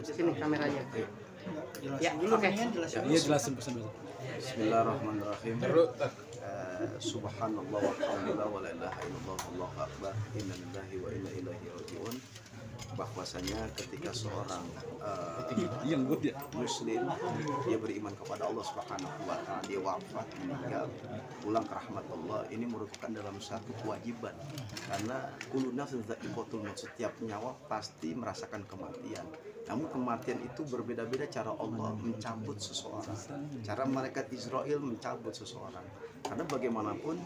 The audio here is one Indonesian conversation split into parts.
Sini kameranya. Ayo. Ya, oke. Iya, jelasin pesan dulu. Bismillahirrahmanirrahim. Subhanallah walhamdulillah wa la ilaha illallah wallahu akbar. Inna lillahi wa inna ilaihi rajiun. Bahwasanya ketika seorang muslim dia beriman kepada Allah Subhanahu wa taala, dia wafat meninggal pulang ke rahmat Allah, ini merupakan dalam satu kewajiban, karena kullu nafsin dha'iqatul maut, setiap nyawa pasti merasakan kematian. Namun kematian itu berbeda-beda cara Allah mencabut seseorang, cara malaikat Israel mencabut seseorang. Karena bagaimanapun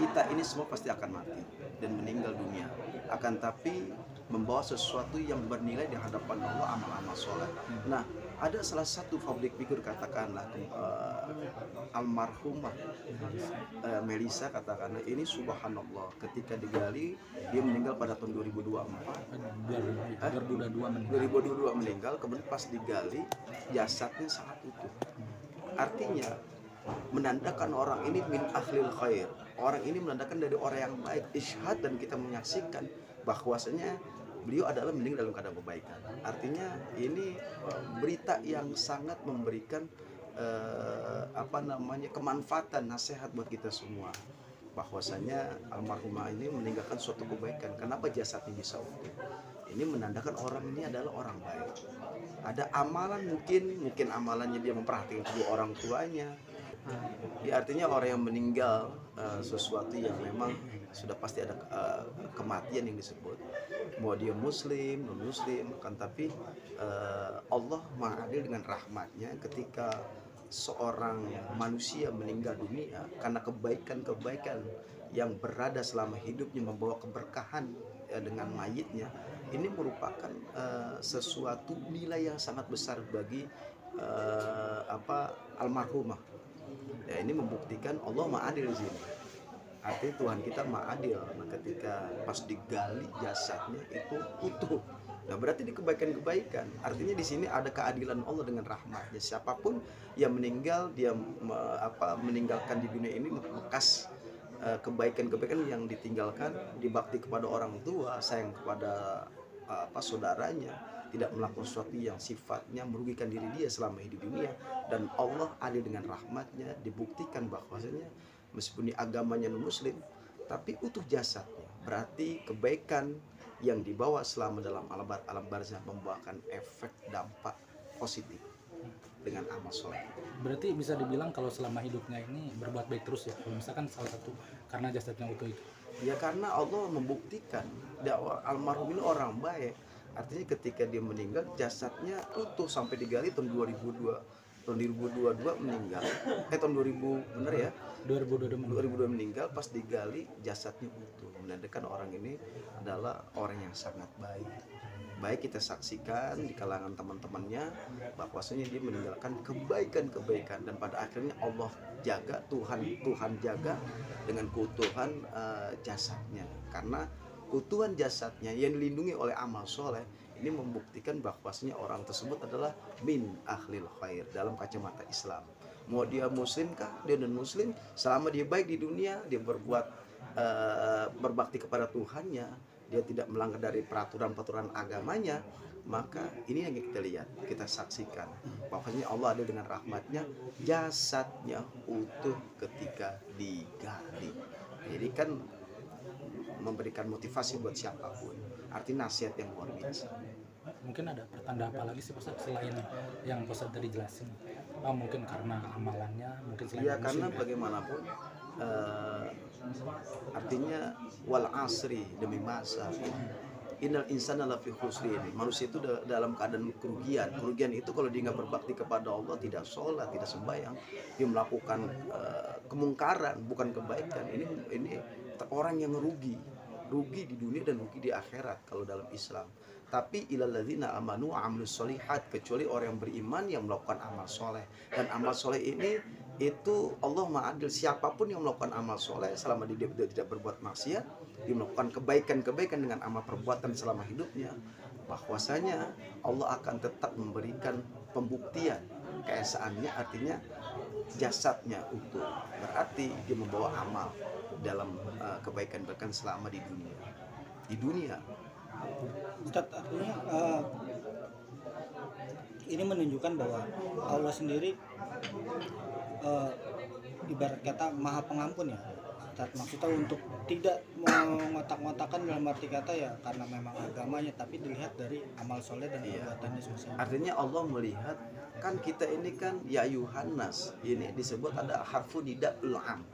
kita ini semua pasti akan mati dan meninggal dunia. Akan tapi membawa sesuatu yang bernilai di hadapan Allah, amal-amal soleh. Nah, ada salah satu public figure, katakanlah almarhumah Melisa, katakanlah ini subhanallah, ketika digali dia meninggal pada tahun 2022 meninggal, kemudian pas digali jasadnya sangat utuh. Artinya menandakan orang ini min ahlil khair, orang ini menandakan dari orang yang baik, isyhad, dan kita menyaksikan bahwasanya beliau adalah meninggal dalam keadaan kebaikan. Artinya ini berita yang sangat memberikan kemanfaatan, nasihat buat kita semua, bahwasanya almarhumah ini meninggalkan suatu kebaikan. Kenapa jasadnya bisa utuh? Ini menandakan orang ini adalah orang baik. Ada amalan, mungkin amalannya dia memperhatikan kedua orang tuanya. Ya, artinya orang yang meninggal sesuatu yang memang sudah pasti ada kematian yang disebut, mau dia muslim non muslim, kan tapi Allah Maha Adil dengan rahmatnya ketika seorang manusia meninggal dunia karena kebaikan-kebaikan yang berada selama hidupnya, membawa keberkahan dengan mayitnya, ini merupakan sesuatu nilai yang sangat besar bagi almarhumah. Ya, ini membuktikan Allah Maha Adil di sini. Artinya Tuhan kita Maha Adil. Nah, ketika pas digali jasadnya itu utuh. Nah, berarti di kebaikan-kebaikan. Artinya di sini ada keadilan Allah dengan rahmatnya. Siapapun yang meninggal, dia meninggalkan di dunia ini bekas kebaikan-kebaikan yang ditinggalkan, dibakti kepada orang tua, sayang kepada saudaranya, tidak melakukan sesuatu yang sifatnya merugikan diri dia selama hidup di dunia, dan Allah adil dengan rahmatnya, dibuktikan bahwasanya meskipun di agamanya non muslim tapi utuh jasadnya, berarti kebaikan yang dibawa selama dalam alam barzah membawakan efek dampak positif dengan amal soleh. Berarti bisa dibilang kalau selama hidupnya ini berbuat baik terus ya, kalau misalkan salah satu karena jasadnya utuh itu. Ya, karena Allah membuktikan almarhum ini orang baik. Artinya ketika dia meninggal jasadnya utuh sampai digali tahun 2022 meninggal. Tahun 2000 bener ya? 2002 meninggal, pas digali jasadnya utuh. Menandakan orang ini adalah orang yang sangat baik. Baik kita saksikan di kalangan teman-temannya bahwasanya dia meninggalkan kebaikan-kebaikan, dan pada akhirnya Allah jaga, Tuhan jaga dengan keutuhan jasadnya. Karena keutuhan jasadnya yang dilindungi oleh amal soleh ini membuktikan bahwasanya orang tersebut adalah min ahlil khair dalam kacamata Islam. Mau dia muslim kah, dia non muslim, selama dia baik di dunia, dia berbuat berbakti kepada Tuhannya, dia tidak melanggar dari peraturan-peraturan agamanya, maka ini yang kita lihat, kita saksikan bahwasanya Allah ada dengan rahmatnya, jasadnya utuh ketika digali. Jadi kan memberikan motivasi buat siapapun, arti nasihat yang luar biasa. Mungkin ada pertanda apa lagi sih Ustaz selain yang Ustaz tadi jelasin? Mungkin karena amalannya, mungkin selain ya, karena bagaimanapun artinya wal asri, demi masa, innal insana lafi khusrin, manusia itu dalam keadaan kerugian itu kalau dia nggak berbakti kepada Allah, tidak sholat, tidak sembahyang, dia melakukan kemungkaran, bukan kebaikan, ini orang yang rugi di dunia dan rugi di akhirat kalau dalam Islam. Tapi ilal ladzina amanu wa amilus sholihat, kecuali orang yang beriman yang melakukan amal soleh. Dan amal soleh ini itu Allah Maha Adil, siapapun yang melakukan amal soleh selama dia tidak berbuat maksiat, dia melakukan kebaikan dengan amal perbuatan selama hidupnya, bahwasanya Allah akan tetap memberikan pembuktian keesaannya, artinya jasadnya utuh, berarti dia membawa amal dalam kebaikan selama di dunia. Ustaz, artinya ini menunjukkan bahwa Allah sendiri ibarat kata maha pengampun ya. Maksudnya untuk tidak mengotak-ngotakan dalam arti kata ya karena memang agamanya, tapi dilihat dari amal soleh dan perbuatannya sosial. Artinya Allah melihat kan kita ini kan ya Yuhannas, ini disebut ada harfu nida'ul am.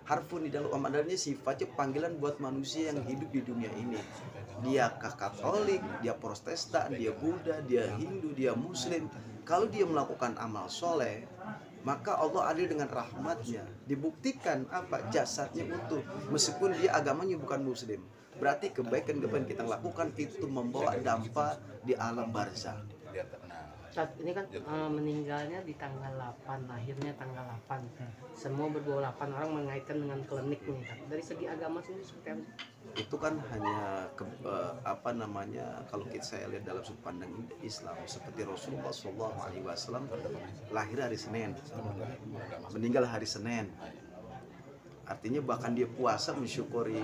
Harfu nida'ul am adalah sifatnya panggilan buat manusia yang hidup di dunia ini. Dia Katolik, dia Protestan, dia Buddha, dia Hindu, dia Muslim. Kalau dia melakukan amal soleh, maka Allah adil dengan rahmatnya. Dibuktikan apa? Jasadnya utuh. Meskipun dia agamanya bukan muslim. Berarti kebaikan-kebaikan kita lakukan itu membawa dampak di alam barzah. Saat ini kan meninggalnya di tanggal 8, lahirnya tanggal 8. Semua berbau 8, orang mengaitkan dengan klinik nih. Dari segi agama sendiri seperti apa? Itu kan hanya kalau saya lihat dalam sudut pandang Islam, seperti Rasulullah SAW lahir hari Senin, meninggal hari Senin. Artinya bahkan dia puasa mensyukuri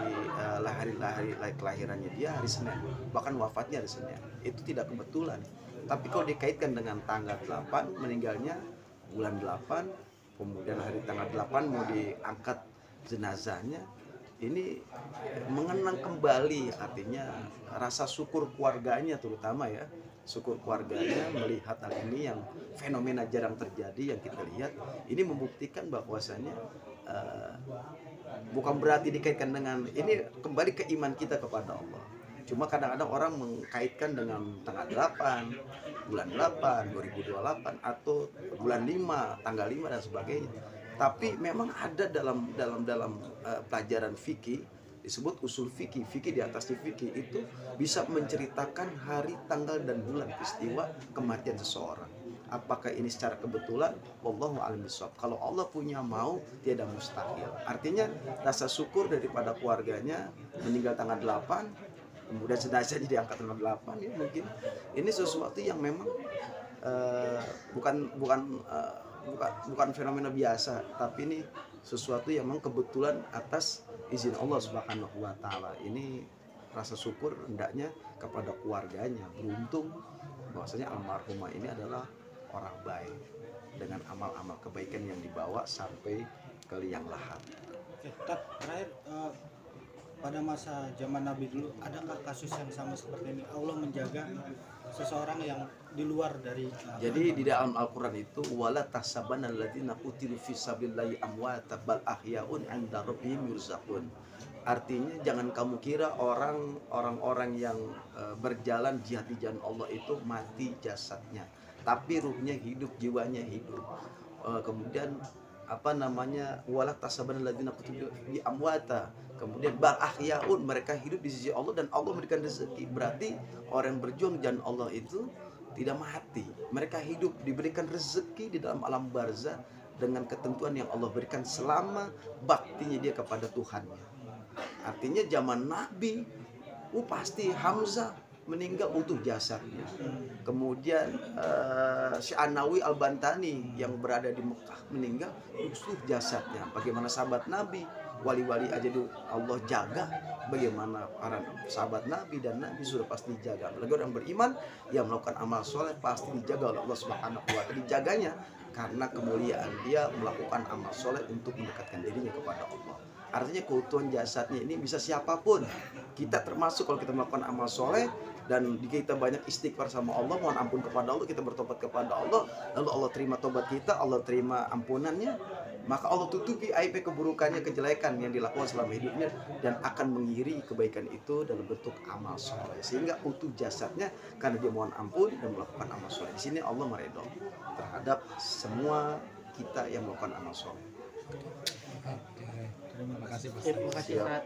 kelahirannya dia hari Senin, bahkan wafatnya hari Senin. Itu tidak kebetulan. Tapi kalau dikaitkan dengan tanggal 8, meninggalnya bulan 8, kemudian hari tanggal 8 mau diangkat jenazahnya, ini mengenang kembali, artinya rasa syukur keluarganya, terutama ya syukur keluarganya melihat hal ini yang fenomena jarang terjadi yang kita lihat. Ini membuktikan bahwasanya bukan berarti dikaitkan dengan ini, kembali ke iman kita kepada Allah. Cuma kadang-kadang orang mengkaitkan dengan tanggal 8, bulan 8, 2028 atau bulan 5, tanggal 5 dan sebagainya. Tapi memang ada dalam pelajaran fikih disebut usul fikih. Fikih di atas fikih itu bisa menceritakan hari, tanggal dan bulan peristiwa kematian seseorang. Apakah ini secara kebetulan? Wallahu a'lam bishawab. Kalau Allah punya mau, tiada mustahil. Artinya rasa syukur daripada keluarganya meninggal tanggal 8, kemudian jenazahnya diangkat tanggal 8, ya mungkin ini sesuatu yang memang bukan fenomena biasa, tapi ini sesuatu yang memang kebetulan atas izin Allah Subhanahu wa taala. Ini rasa syukur hendaknya kepada keluarganya, beruntung bahwasanya almarhumah ini adalah orang baik dengan amal-amal kebaikan yang dibawa sampai ke liang lahat. Oke, terakhir pada masa zaman Nabi dulu adakah kasus yang sama seperti ini? Allah menjaga seseorang yang di luar dari jadi di dalam Al-Qur'an itu wala tahsabanna alladziina qutilu fi sabilillahi amwata bal ahyaun 'inda rabbihim yurzaqun. Artinya jangan kamu kira orang-orang yang berjalan jihad di jalan Allah itu mati jasadnya, tapi ruhnya hidup, jiwanya hidup. Kemudian wala tahsabanna alladziina qutilu bi amwata, kemudian bal ahyaun, mereka hidup di sisi Allah dan Allah memberikan rezeki. Berarti orang yang berjuang di jalan Allah itu tidak mati, mereka hidup, diberikan rezeki di dalam alam barzah dengan ketentuan yang Allah berikan selama baktinya dia kepada Tuhannya. Artinya zaman Nabi, pasti Hamzah meninggal utuh jasadnya. Kemudian si Anawi Al-Bantani yang berada di Mekah meninggal utuh jasadnya. Bagaimana sahabat Nabi, wali-wali aja dulu Allah jaga, bagaimana para sahabat Nabi dan Nabi sudah pasti dijaga. Apalagi orang beriman yang melakukan amal soleh pasti dijaga oleh Allah Subhanahu wa taala. Dijaganya karena kemuliaan dia melakukan amal soleh untuk mendekatkan dirinya kepada Allah. Artinya keutuhan jasadnya ini bisa siapapun. Kita termasuk kalau kita melakukan amal soleh dan kita banyak istighfar sama Allah, mohon ampun kepada Allah, kita bertobat kepada Allah, lalu Allah terima tobat kita, Allah terima ampunannya, maka Allah tutupi aib keburukannya, kejelekan yang dilakukan selama hidupnya, dan akan mengiringi kebaikan itu dalam bentuk amal soleh, sehingga utuh jasadnya karena dia mohon ampun dan melakukan amal soleh. Di sini Allah meridho terhadap semua kita yang melakukan amal soleh. Terima kasih Pak. Terima kasih Ustaz.